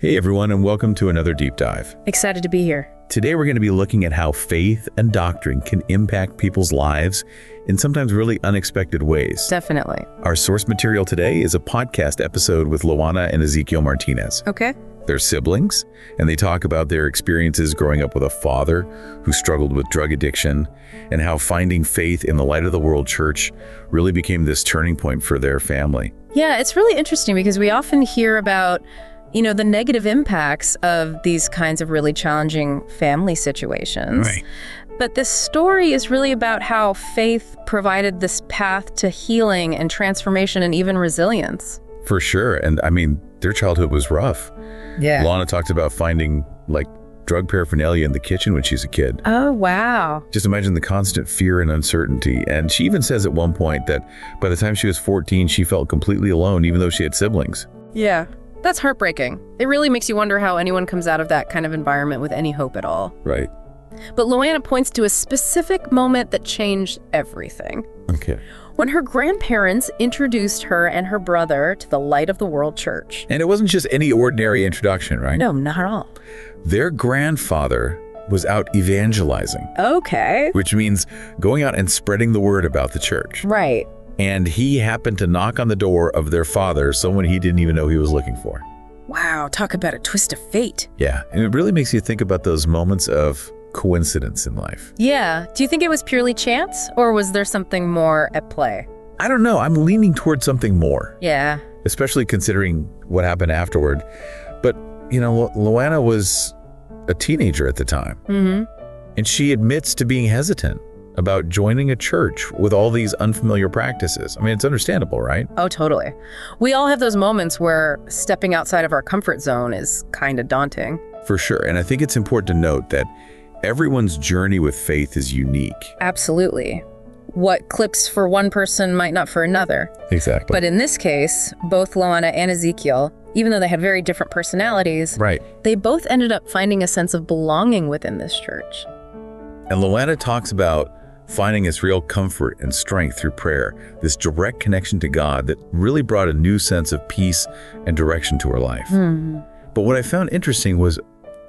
Hey everyone, and welcome to another deep dive. Excited to be here. Today we're going to be looking at how faith and doctrine can impact people's lives in sometimes really unexpected ways. Definitely. Our source material today is a podcast episode with Loana and Ezekiel Martinez. Okay. They're siblings, and they talk about their experiences growing up with a father who struggled with drug addiction and how finding faith in the light of the world church really became this turning point for their family. Yeah, it's really interesting because we often hear about the negative impacts of these kinds of really challenging family situations. Right. But this story is really about how faith provided this path to healing and transformation and even resilience. For sure. And I mean, their childhood was rough. Yeah. Lana talked about finding drug paraphernalia in the kitchen when she's a kid. Oh, wow. Just imagine the constant fear and uncertainty. And she even says at one point that by the time she was 14, she felt completely alone, even though she had siblings. Yeah. That's heartbreaking. It really makes you wonder how anyone comes out of that kind of environment with any hope at all. Right. But Loana points to a specific moment that changed everything. Okay. When her grandparents introduced her and her brother to the light of the world church. And it wasn't just any ordinary introduction, right? No, not at all. Their grandfather was out evangelizing. Okay. Which means going out and spreading the word about the church. Right. And he happened to knock on the door of their father, someone he didn't even know he was looking for. Wow, talk about a twist of fate. Yeah, and it really makes you think about those moments of coincidence in life. Yeah. Do you think it was purely chance, or was there something more at play? I don't know. I'm leaning towards something more. Yeah. Especially considering what happened afterward. But, Loana was a teenager at the time. Mm-hmm. And she admits to being hesitant about joining a church with all these unfamiliar practices. I mean, it's understandable, right? Oh, totally. We all have those moments where stepping outside of our comfort zone is kind of daunting. For sure. And I think it's important to note that everyone's journey with faith is unique. Absolutely. What clicks for one person might not for another. Exactly. But in this case, both Loana and Ezekiel, even though they had very different personalities, right, they both ended up finding a sense of belonging within this church. And Loana talks about finding its real comfort and strength through prayer, this direct connection to God that really brought a new sense of peace and direction to her life. But what I found interesting was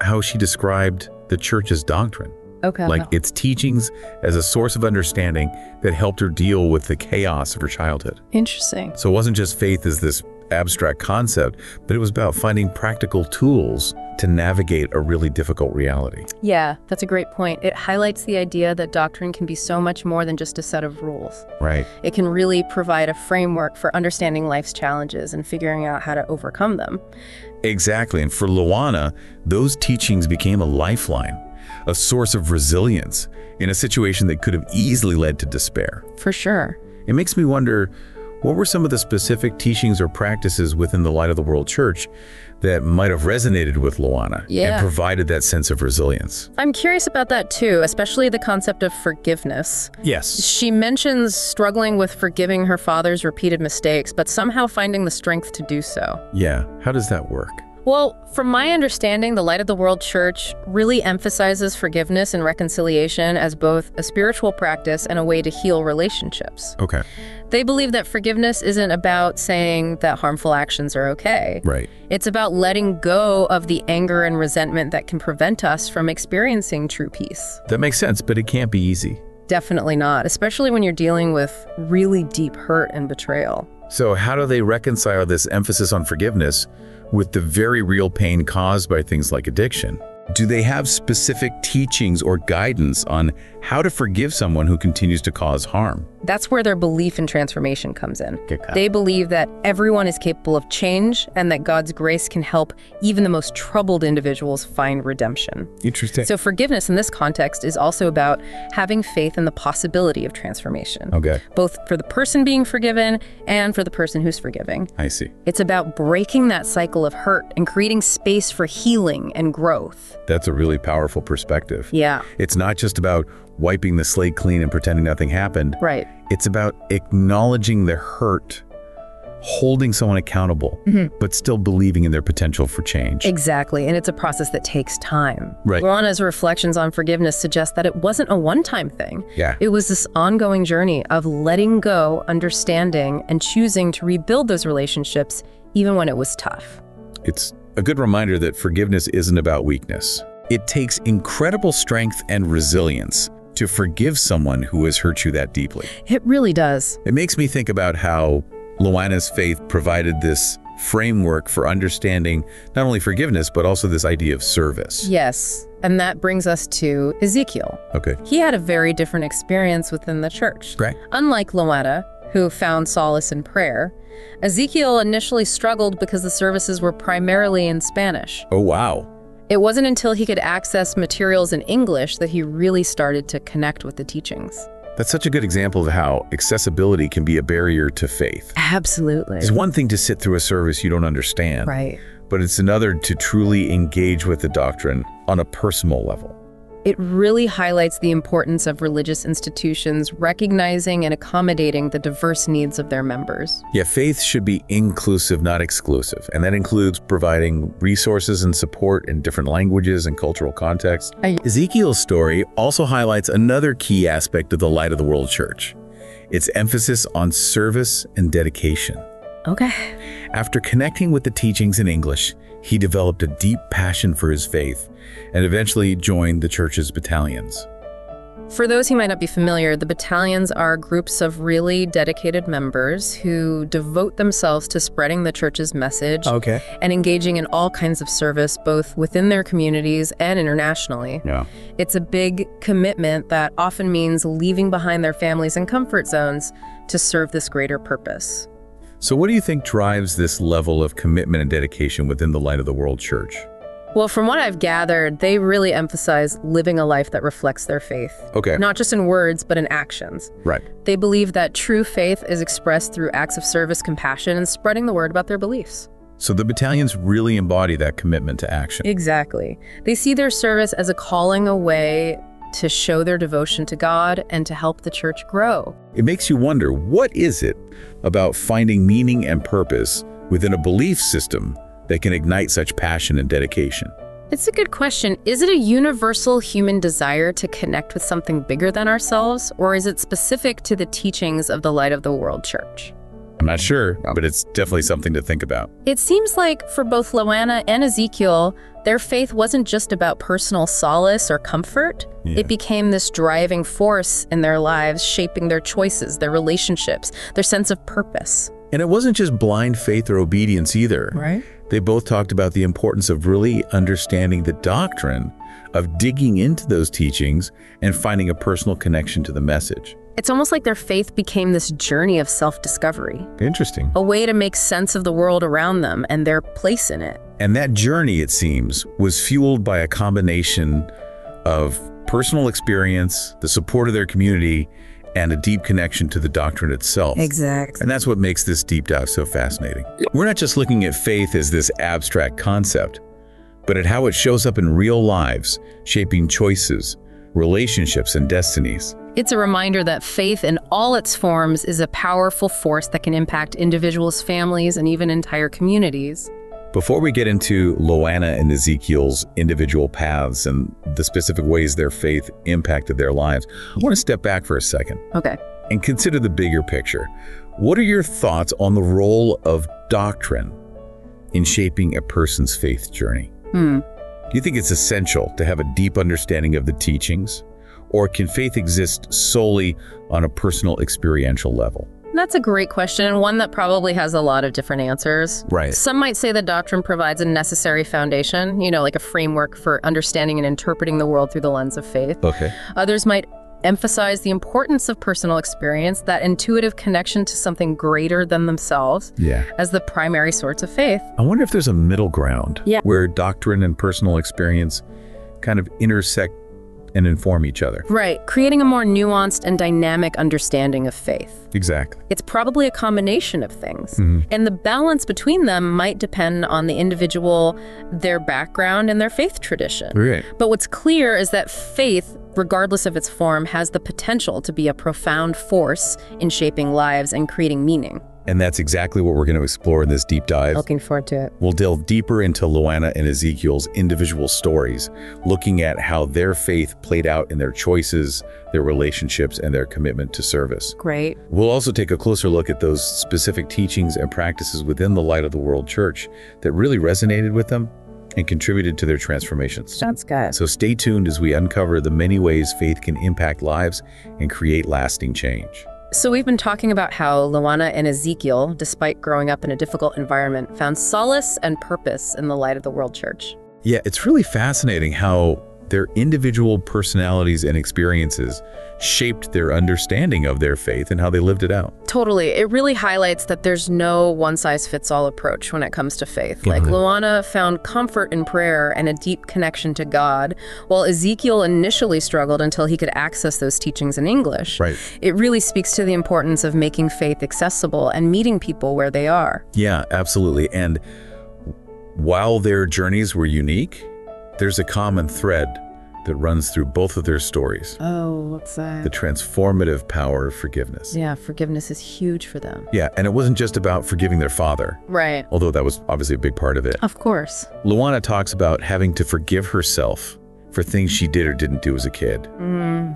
how she described the church's doctrine. Okay. Like its teachings as a source of understanding that helped her deal with the chaos of her childhood. Interesting. So it wasn't just faith as this abstract concept, but it was about finding practical tools to navigate a really difficult reality. Yeah, that's a great point. It highlights the idea that doctrine can be so much more than just a set of rules. Right. It can really provide a framework for understanding life's challenges and figuring out how to overcome them. Exactly. And for Loana, those teachings became a lifeline, a source of resilience in a situation that could have easily led to despair. For sure. It makes me wonder, what were some of the specific teachings or practices within the Light of the World Church that might have resonated with Loana and provided that sense of resilience? I'm curious about that too, especially the concept of forgiveness. Yes. She mentions struggling with forgiving her father's repeated mistakes, but somehow finding the strength to do so. Yeah. How does that work? Well, from my understanding, the Light of the World Church really emphasizes forgiveness and reconciliation as both a spiritual practice and a way to heal relationships. Okay. They believe that forgiveness isn't about saying that harmful actions are okay. Right. It's about letting go of the anger and resentment that can prevent us from experiencing true peace. That makes sense, but it can't be easy. Definitely not, especially when you're dealing with really deep hurt and betrayal. So how do they reconcile this emphasis on forgiveness with the very real pain caused by things like addiction? Do they have specific teachings or guidance on how to forgive someone who continues to cause harm? That's where their belief in transformation comes in. They believe that everyone is capable of change and that God's grace can help even the most troubled individuals find redemption. Interesting. So forgiveness in this context is also about having faith in the possibility of transformation. Okay. Both for the person being forgiven and for the person who's forgiving. I see. It's about breaking that cycle of hurt and creating space for healing and growth. That's a really powerful perspective. Yeah. It's not just about wiping the slate clean and pretending nothing happened. Right. It's about acknowledging the hurt, holding someone accountable, but still believing in their potential for change. Exactly, and it's a process that takes time. Right. Loana's reflections on forgiveness suggest that it wasn't a one-time thing. Yeah. It was this ongoing journey of letting go, understanding, and choosing to rebuild those relationships even when it was tough. It's a good reminder that forgiveness isn't about weakness. It takes incredible strength and resilience to forgive someone who has hurt you that deeply. It really does. It makes me think about how Loana's faith provided this framework for understanding not only forgiveness, but also this idea of service. Yes, and that brings us to Ezekiel. Okay. He had a very different experience within the church. Right. Unlike Loana, who found solace in prayer, Ezekiel initially struggled because the services were primarily in Spanish. Oh, wow. It wasn't until he could access materials in English that he really started to connect with the teachings. That's such a good example of how accessibility can be a barrier to faith. Absolutely. It's one thing to sit through a service you don't understand, right, but it's another to truly engage with the doctrine on a personal level. It really highlights the importance of religious institutions recognizing and accommodating the diverse needs of their members. Yeah, faith should be inclusive, not exclusive, and that includes providing resources and support in different languages and cultural contexts. Ezekiel's story also highlights another key aspect of the Light of the World Church, its emphasis on service and dedication. Okay. After connecting with the teachings in English, he developed a deep passion for his faith and eventually joined the church's battalions. For those who might not be familiar, the battalions are groups of really dedicated members who devote themselves to spreading the church's message and engaging in all kinds of service, both within their communities and internationally. Yeah. It's a big commitment that often means leaving behind their families and comfort zones to serve this greater purpose. So what do you think drives this level of commitment and dedication within the Light of the World Church? Well, from what I've gathered, they really emphasize living a life that reflects their faith. Okay. Not just in words, but in actions. Right. They believe that true faith is expressed through acts of service, compassion, and spreading the word about their beliefs. So the battalions really embody that commitment to action. Exactly. They see their service as a calling away to show their devotion to God and to help the church grow. It makes you wonder, what is it about finding meaning and purpose within a belief system that can ignite such passion and dedication? It's a good question. Is it a universal human desire to connect with something bigger than ourselves, or is it specific to the teachings of the Light of the World Church? I'm not sure, but it's definitely something to think about. It seems like for both Loana and Ezekiel, their faith wasn't just about personal solace or comfort. Yeah. It became this driving force in their lives, shaping their choices, their relationships, their sense of purpose. And it wasn't just blind faith or obedience either. Right. They both talked about the importance of really understanding the doctrine, of digging into those teachings and finding a personal connection to the message. It's almost like their faith became this journey of self-discovery. Interesting. A way to make sense of the world around them and their place in it. And that journey, it seems, was fueled by a combination of personal experience, the support of their community, and a deep connection to the doctrine itself. Exactly. And that's what makes this deep dive so fascinating. We're not just looking at faith as this abstract concept, but at how it shows up in real lives, shaping choices, relationships, and destinies. It's a reminder that faith in all its forms is a powerful force that can impact individuals, families, and even entire communities. Before we get into Loana and Ezekiel's individual paths and the specific ways their faith impacted their lives, I want to step back for a second. Okay. And consider the bigger picture. What are your thoughts on the role of doctrine in shaping a person's faith journey? Do you think it's essential to have a deep understanding of the teachings? Or can faith exist solely on a personal experiential level? That's a great question, and one that probably has a lot of different answers. Right. Some might say that doctrine provides a necessary foundation, like a framework for understanding and interpreting the world through the lens of faith. Okay. Others might emphasize the importance of personal experience, that intuitive connection to something greater than themselves, as the primary source of faith. I wonder if there's a middle ground where doctrine and personal experience kind of intersect and inform each other. Right, creating a more nuanced and dynamic understanding of faith. Exactly. It's probably a combination of things. And the balance between them might depend on the individual, their background, and their faith tradition. Right. But what's clear is that faith, regardless of its form, has the potential to be a profound force in shaping lives and creating meaning. And that's exactly what we're going to explore in this deep dive. Looking forward to it. We'll delve deeper into Loana and Ezekiel's individual stories, looking at how their faith played out in their choices, their relationships, and their commitment to service. Great. We'll also take a closer look at those specific teachings and practices within the Light of the World Church that really resonated with them and contributed to their transformations. Sounds good. So stay tuned as we uncover the many ways faith can impact lives and create lasting change. So we've been talking about how Loana and Ezekiel, despite growing up in a difficult environment, found solace and purpose in the Light of the World Church. Yeah, it's really fascinating how their individual personalities and experiences shaped their understanding of their faith and how they lived it out. Totally. It really highlights that there's no one-size-fits-all approach when it comes to faith. Like Loana found comfort in prayer and a deep connection to God, while Ezekiel initially struggled until he could access those teachings in English. Right. It really speaks to the importance of making faith accessible and meeting people where they are. Yeah, absolutely. And while their journeys were unique, there's a common thread that runs through both of their stories. Oh, what's that? The transformative power of forgiveness. Yeah, forgiveness is huge for them. Yeah, and it wasn't just about forgiving their father. Right. Although that was obviously a big part of it. Of course. Loana talks about having to forgive herself for things she did or didn't do as a kid.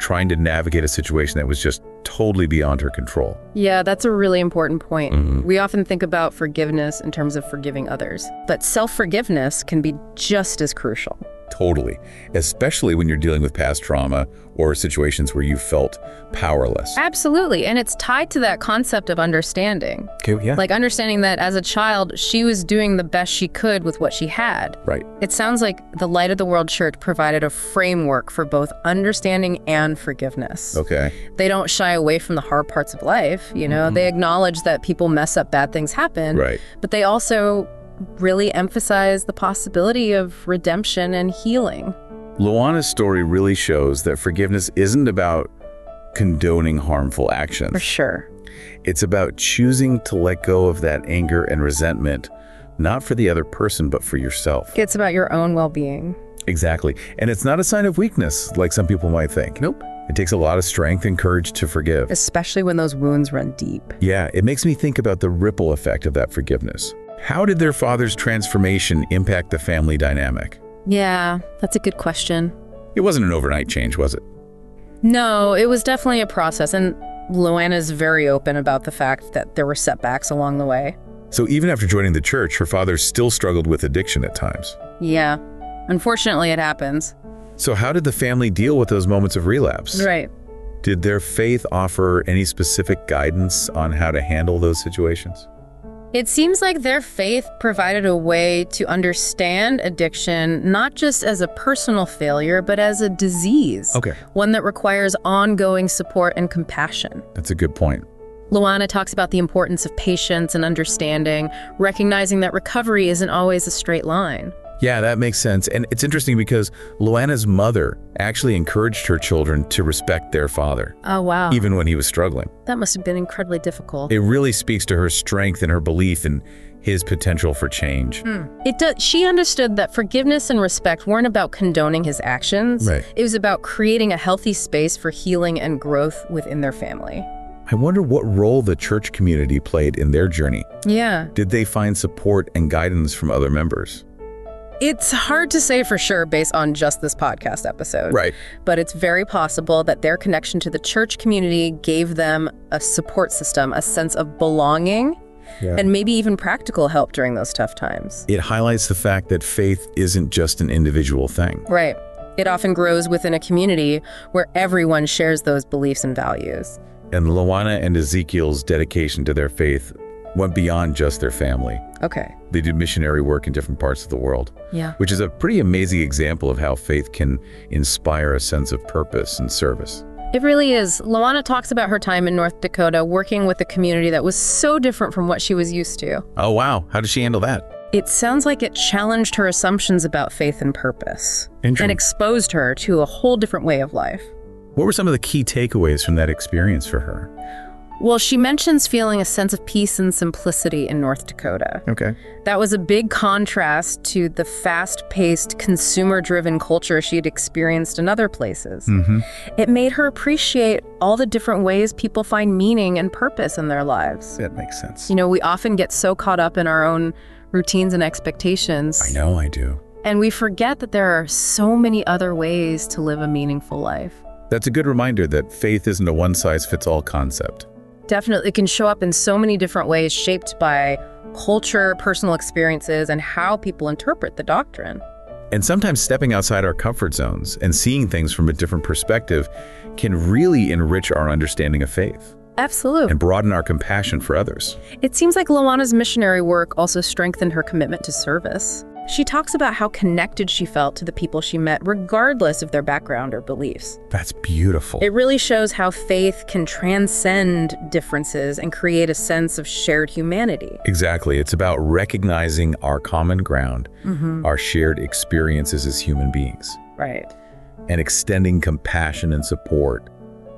Trying to navigate a situation that was just totally beyond her control. Yeah, that's a really important point. We often think about forgiveness in terms of forgiving others, but self-forgiveness can be just as crucial. Totally. Especially when you're dealing with past trauma or situations where you felt powerless. Absolutely. And it's tied to that concept of understanding. Okay, yeah. Like understanding that as a child, she was doing the best she could with what she had. Right. It sounds like the Light of the World Church provided a framework for both understanding and forgiveness. Okay. They don't shy away from the hard parts of life, you know? They acknowledge that people mess up, bad things happen. Right. But they also really emphasize the possibility of redemption and healing. Loana's story really shows that forgiveness isn't about condoning harmful actions. For sure. It's about choosing to let go of that anger and resentment, not for the other person, but for yourself. It's about your own well-being. Exactly. And it's not a sign of weakness, like some people might think. Nope. It takes a lot of strength and courage to forgive. Especially when those wounds run deep. Yeah, it makes me think about the ripple effect of that forgiveness. How did their father's transformation impact the family dynamic? Yeah, that's a good question. It wasn't an overnight change, was it? No, it was definitely a process, and Loana's very open about the fact that there were setbacks along the way. So even after joining the church, her father still struggled with addiction at times. Yeah, unfortunately it happens. So how did the family deal with those moments of relapse? Right. Did their faith offer any specific guidance on how to handle those situations? It seems like their faith provided a way to understand addiction, not just as a personal failure, but as a disease. Okay. One that requires ongoing support and compassion. That's a good point. Loana talks about the importance of patience and understanding, recognizing that recovery isn't always a straight line. Yeah, that makes sense. And it's interesting because Loana's mother actually encouraged her children to respect their father. Oh, wow. Even when he was struggling. That must have been incredibly difficult. It really speaks to her strength and her belief in his potential for change. It does. She understood that forgiveness and respect weren't about condoning his actions. Right. It was about creating a healthy space for healing and growth within their family. I wonder what role the church community played in their journey. Yeah. Did they find support and guidance from other members? It's hard to say for sure based on just this podcast episode. Right. But it's very possible that their connection to the church community gave them a support system, a sense of belonging, and maybe even practical help during those tough times. It highlights the fact that faith isn't just an individual thing. Right. It often grows within a community where everyone shares those beliefs and values. And Loana and Ezekiel's dedication to their faith went beyond just their family. Okay. They did missionary work in different parts of the world. Yeah. Which is a pretty amazing example of how faith can inspire a sense of purpose and service. It really is. Loana talks about her time in North Dakota working with a community that was so different from what she was used to. Oh, wow. How did she handle that? It sounds like it challenged her assumptions about faith and purpose and exposed her to a whole different way of life. What were some of the key takeaways from that experience for her? Well, she mentions feeling a sense of peace and simplicity in North Dakota. Okay. That was a big contrast to the fast-paced, consumer-driven culture she had experienced in other places. It made her appreciate all the different ways people find meaning and purpose in their lives. That makes sense. You know, we often get so caught up in our own routines and expectations. I know I do. And we forget that there are so many other ways to live a meaningful life. That's a good reminder that faith isn't a one-size-fits-all concept. Definitely, it can show up in so many different ways, shaped by culture, personal experiences, and how people interpret the doctrine. And sometimes stepping outside our comfort zones and seeing things from a different perspective can really enrich our understanding of faith. Absolutely. And broaden our compassion for others. It seems like Loana's missionary work also strengthened her commitment to service. She talks about how connected she felt to the people she met, regardless of their background or beliefs. That's beautiful. It really shows how faith can transcend differences and create a sense of shared humanity. Exactly. It's about recognizing our common ground, our shared experiences as human beings. Right. And extending compassion and support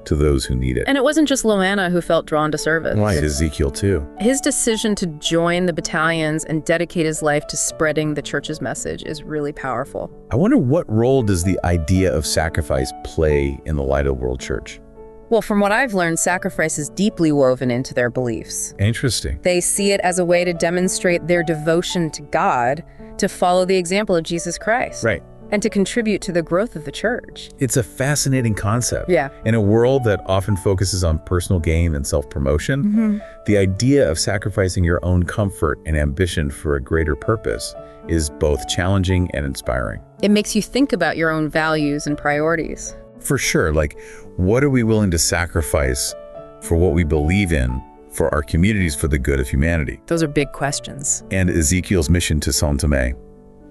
to those who need it. And it wasn't just Loana who felt drawn to service. Right, Ezekiel too. His decision to join the battalions and dedicate his life to spreading the church's message is really powerful. I wonder, what role does the idea of sacrifice play in the Light of the World Church? Well, from what I've learned, sacrifice is deeply woven into their beliefs. Interesting. They see it as a way to demonstrate their devotion to God, to follow the example of Jesus Christ. Right. And to contribute to the growth of the church. It's a fascinating concept. Yeah. In a world that often focuses on personal gain and self-promotion, the idea of sacrificing your own comfort and ambition for a greater purpose is both challenging and inspiring. It makes you think about your own values and priorities. For sure. Like, what are we willing to sacrifice for what we believe in, for our communities, for the good of humanity? Those are big questions. And Ezekiel's mission to São Tomé,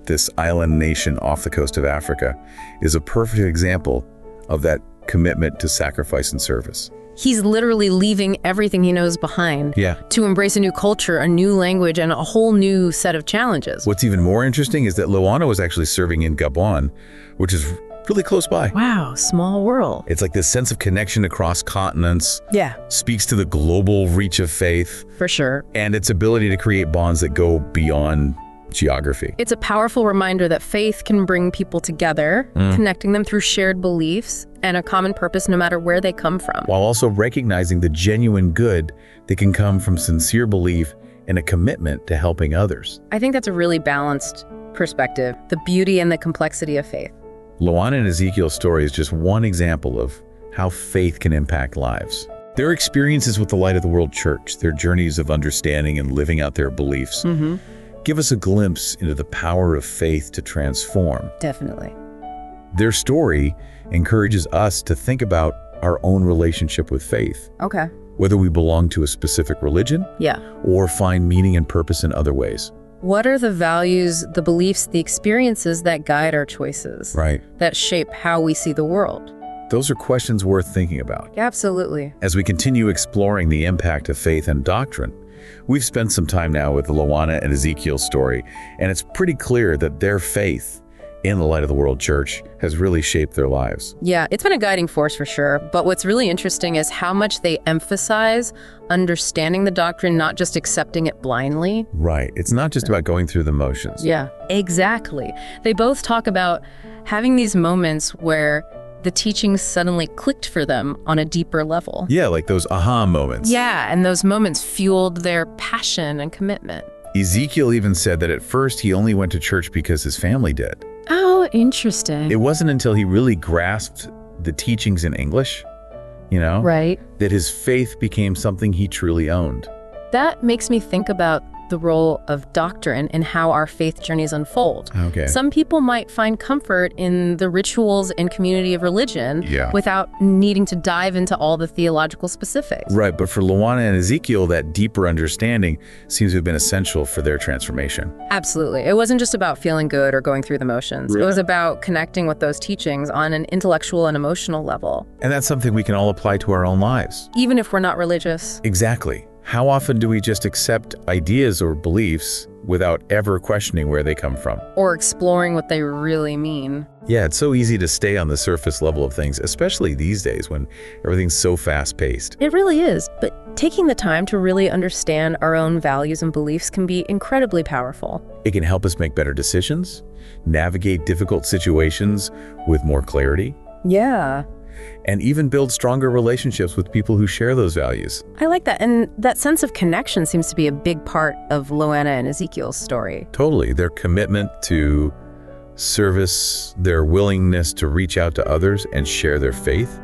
this island nation off the coast of Africa, is a perfect example of that commitment to sacrifice and service. He's literally leaving everything he knows behind to embrace a new culture, a new language, and a whole new set of challenges. What's even more interesting is that Loana was actually serving in Gabon, which is really close by. Wow, small world. It's like this sense of connection across continents. Yeah. Speaks to the global reach of faith. For sure. And its ability to create bonds that go beyond geography. It's a powerful reminder that faith can bring people together, connecting them through shared beliefs and a common purpose no matter where they come from. While also recognizing the genuine good that can come from sincere belief and a commitment to helping others. I think that's a really balanced perspective, the beauty and the complexity of faith. Loana and Ezekiel's story is just one example of how faith can impact lives. Their experiences with the Light of the World Church, their journeys of understanding and living out their beliefs, give us a glimpse into the power of faith to transform. Definitely. Their story encourages us to think about our own relationship with faith. Okay. Whether we belong to a specific religion or find meaning and purpose in other ways. What are the values, the beliefs, the experiences that guide our choices? Right. That shape how we see the world? Those are questions worth thinking about. Absolutely. As we continue exploring the impact of faith and doctrine, we've spent some time now with the Loana and Ezekiel story, and it's pretty clear that their faith in the Light of the World Church has really shaped their lives. Yeah, it's been a guiding force for sure, but what's really interesting is how much they emphasize understanding the doctrine, not just accepting it blindly. Right. It's not just about going through the motions. Yeah, exactly. They both talk about having these moments where the teachings suddenly clicked for them on a deeper level. Yeah, like those aha moments. Yeah, and those moments fueled their passion and commitment. Ezekiel even said that at first he only went to church because his family did. Oh, interesting. It wasn't until he really grasped the teachings in English, that his faith became something he truly owned. That makes me think about the role of doctrine and how our faith journeys unfold. Okay. Some people might find comfort in the rituals and community of religion without needing to dive into all the theological specifics. Right, but for Loana and Ezekiel, that deeper understanding seems to have been essential for their transformation. Absolutely. It wasn't just about feeling good or going through the motions. Really? It was about connecting with those teachings on an intellectual and emotional level. And that's something we can all apply to our own lives. Even if we're not religious. Exactly. How often do we just accept ideas or beliefs without ever questioning where they come from? Or exploring what they really mean. Yeah, it's so easy to stay on the surface level of things, especially these days when everything's so fast-paced. It really is, but taking the time to really understand our own values and beliefs can be incredibly powerful. It can help us make better decisions, navigate difficult situations with more clarity. Yeah. And even build stronger relationships with people who share those values. I like that. And that sense of connection seems to be a big part of Loana and Ezekiel's story. Totally. Their commitment to service, their willingness to reach out to others and share their faith.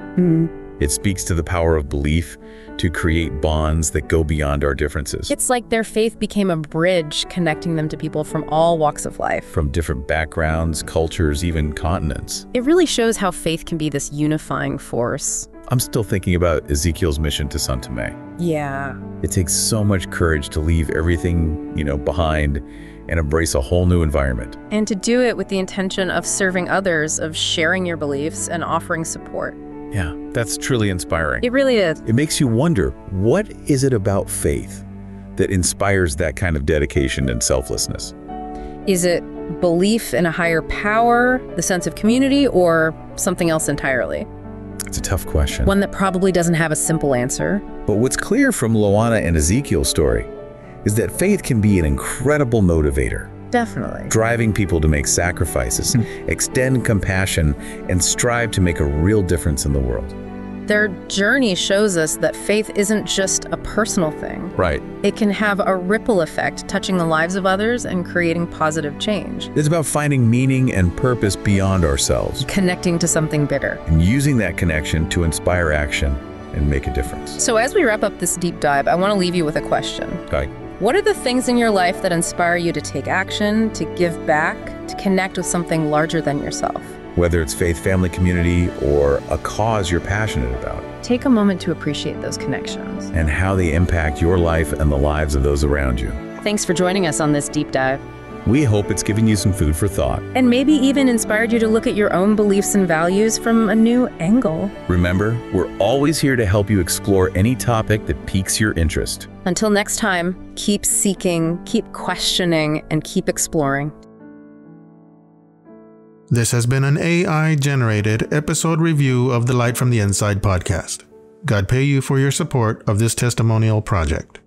It speaks to the power of belief to create bonds that go beyond our differences. It's like their faith became a bridge connecting them to people from all walks of life. From different backgrounds, cultures, even continents. It really shows how faith can be this unifying force. I'm still thinking about Ezekiel's mission to São Tomé. Yeah. It takes so much courage to leave everything, behind and embrace a whole new environment. And to do it with the intention of serving others, of sharing your beliefs and offering support. Yeah, that's truly inspiring. It really is. It makes you wonder, what is it about faith that inspires that kind of dedication and selflessness? Is it belief in a higher power, the sense of community, or something else entirely? It's a tough question. One that probably doesn't have a simple answer. But what's clear from Loana and Ezekiel's story is that faith can be an incredible motivator. Definitely. Driving people to make sacrifices, extend compassion, and strive to make a real difference in the world. Their journey shows us that faith isn't just a personal thing. Right. It can have a ripple effect, touching the lives of others and creating positive change. It's about finding meaning and purpose beyond ourselves. Connecting to something bigger. And using that connection to inspire action and make a difference. So as we wrap up this deep dive, I want to leave you with a question. Okay. What are the things in your life that inspire you to take action, to give back, to connect with something larger than yourself? Whether it's faith, family, community, or a cause you're passionate about. Take a moment to appreciate those connections. And how they impact your life and the lives of those around you. Thanks for joining us on this deep dive. We hope it's given you some food for thought. And maybe even inspired you to look at your own beliefs and values from a new angle. Remember, we're always here to help you explore any topic that piques your interest. Until next time, keep seeking, keep questioning, and keep exploring. This has been an AI-generated episode review of the Light from the Inside podcast. God pay you for your support of this testimonial project.